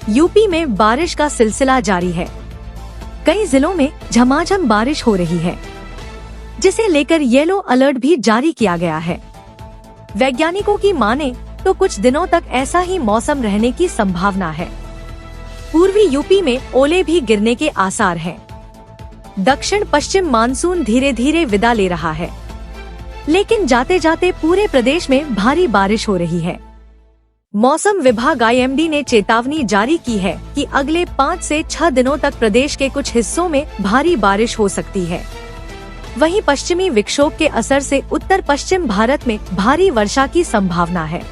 UP में बारिश का सिलसिला जारी है। कई जिलों में झमाझम बारिश हो रही है, जिसे लेकर येलो अलर्ट भी जारी किया गया है। वैज्ञानिकों की माने तो कुछ दिनों तक ऐसा ही मौसम रहने की संभावना है। पूर्वी यूपी में ओले भी गिरने के आसार हैं। दक्षिण पश्चिम मानसून धीरे धीरे विदा ले रहा है, लेकिन जाते जाते पूरे प्रदेश में भारी बारिश हो रही है। मौसम विभाग IMD ने चेतावनी जारी की है कि अगले 5 से 6 दिनों तक प्रदेश के कुछ हिस्सों में भारी बारिश हो सकती है। वहीं पश्चिमी विक्षोभ के असर से उत्तर पश्चिम भारत में भारी वर्षा की संभावना है।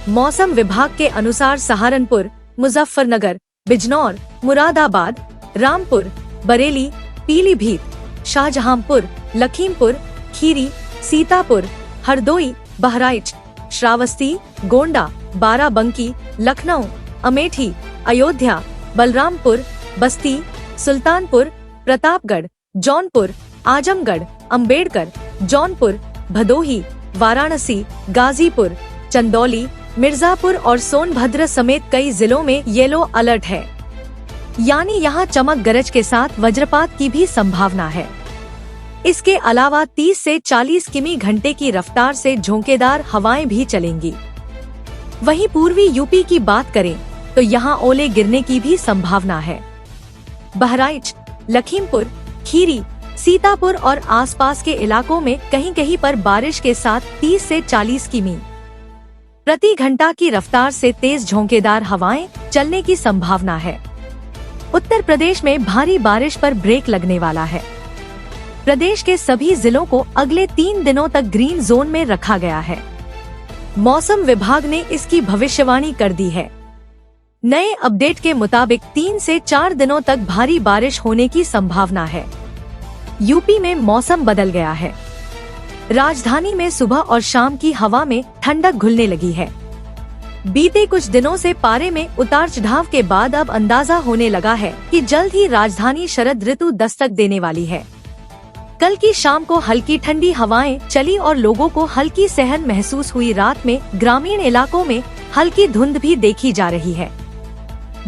मौसम विभाग के अनुसार सहारनपुर, मुजफ्फरनगर, बिजनौर, मुरादाबाद, रामपुर, बरेली, पीलीभीत, शाहजहांपुर, लखीमपुर खीरी, सीतापुर, हरदोई, बहराइच, श्रावस्ती, गोंडा, बाराबंकी, लखनऊ, अमेठी, अयोध्या, बलरामपुर, बस्ती, सुल्तानपुर, प्रतापगढ़, जौनपुर, आजमगढ़, अंबेडकर, जौनपुर, भदोही, वाराणसी, गाजीपुर, चंदौली, मिर्जापुर और सोनभद्र समेत कई जिलों में येलो अलर्ट है। यानी यहाँ चमक गरज के साथ वज्रपात की भी संभावना है। इसके अलावा 30 से 40 किमी घंटे की रफ्तार से झोंकेदार हवाएं भी चलेंगी। वहीं पूर्वी यूपी की बात करें तो यहाँ ओले गिरने की भी संभावना है। बहराइच, लखीमपुर खीरी, सीतापुर और आसपास के इलाकों में कहीं कहीं पर बारिश के साथ 30 से 40 किमी प्रति घंटा की रफ्तार से तेज झोंकेदार हवाएं चलने की संभावना है। उत्तर प्रदेश में भारी बारिश पर ब्रेक लगने वाला है। प्रदेश के सभी जिलों को अगले 3 दिनों तक ग्रीन जोन में रखा गया है। मौसम विभाग ने इसकी भविष्यवाणी कर दी है। नए अपडेट के मुताबिक 3 से 4 दिनों तक भारी बारिश होने की संभावना है। यूपी में मौसम बदल गया है। राजधानी में सुबह और शाम की हवा में ठंडक घुलने लगी है। बीते कुछ दिनों से पारे में उतार चढ़ाव के बाद अब अंदाजा होने लगा है कि जल्द ही राजधानी शरद ऋतु दस्तक देने वाली है। कल की शाम को हल्की ठंडी हवाएं चली और लोगों को हल्की सहन महसूस हुई। रात में ग्रामीण इलाकों में हल्की धुंध भी देखी जा रही है।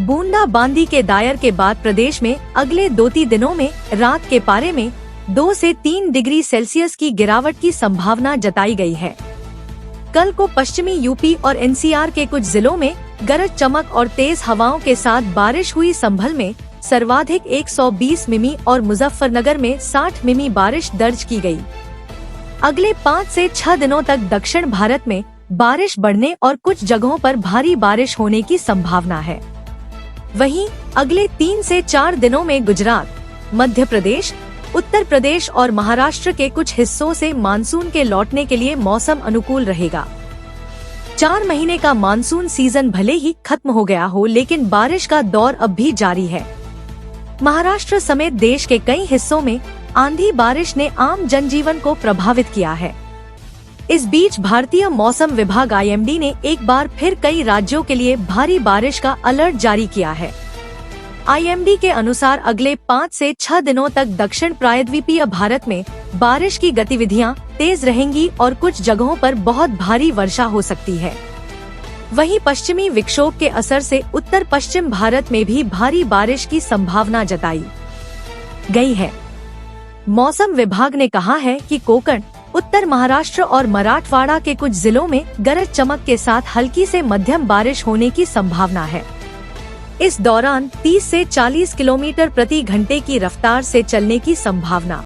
बूंदाबांदी के दायर के बाद प्रदेश में अगले 2-3 दिनों में रात के पारे में 2 से 3 डिग्री सेल्सियस की गिरावट की संभावना जताई गई है। कल को पश्चिमी यूपी और NCR के कुछ जिलों में गरज चमक और तेज हवाओं के साथ बारिश हुई। संभल में सर्वाधिक 120 मिमी और मुजफ्फरनगर में 60 मिमी बारिश दर्ज की गई। अगले 5 से 6 दिनों तक दक्षिण भारत में बारिश बढ़ने और कुछ जगहों पर भारी बारिश होने की संभावना है। वहीं अगले 3 से 4 दिनों में गुजरात, मध्य प्रदेश, उत्तर प्रदेश और महाराष्ट्र के कुछ हिस्सों से मानसून के लौटने के लिए मौसम अनुकूल रहेगा। 4 महीने का मानसून सीजन भले ही खत्म हो गया हो, लेकिन बारिश का दौर अब भी जारी है। महाराष्ट्र समेत देश के कई हिस्सों में आंधी बारिश ने आम जनजीवन को प्रभावित किया है। इस बीच भारतीय मौसम विभाग IMD ने एक बार फिर कई राज्यों के लिए भारी बारिश का अलर्ट जारी किया है। IMD के अनुसार अगले 5 से 6 दिनों तक दक्षिण प्रायद्वीपीय भारत में बारिश की गतिविधियां तेज रहेंगी और कुछ जगहों पर बहुत भारी वर्षा हो सकती है। वहीं पश्चिमी विक्षोभ के असर से उत्तर पश्चिम भारत में भी भारी बारिश की संभावना जताई गई है। मौसम विभाग ने कहा है कि कोंकण, उत्तर महाराष्ट्र और मराठवाड़ा के कुछ जिलों में गरज चमक के साथ हल्की से मध्यम बारिश होने की संभावना है। इस दौरान 30 से 40 किलोमीटर प्रति घंटे की रफ्तार से चलने की संभावना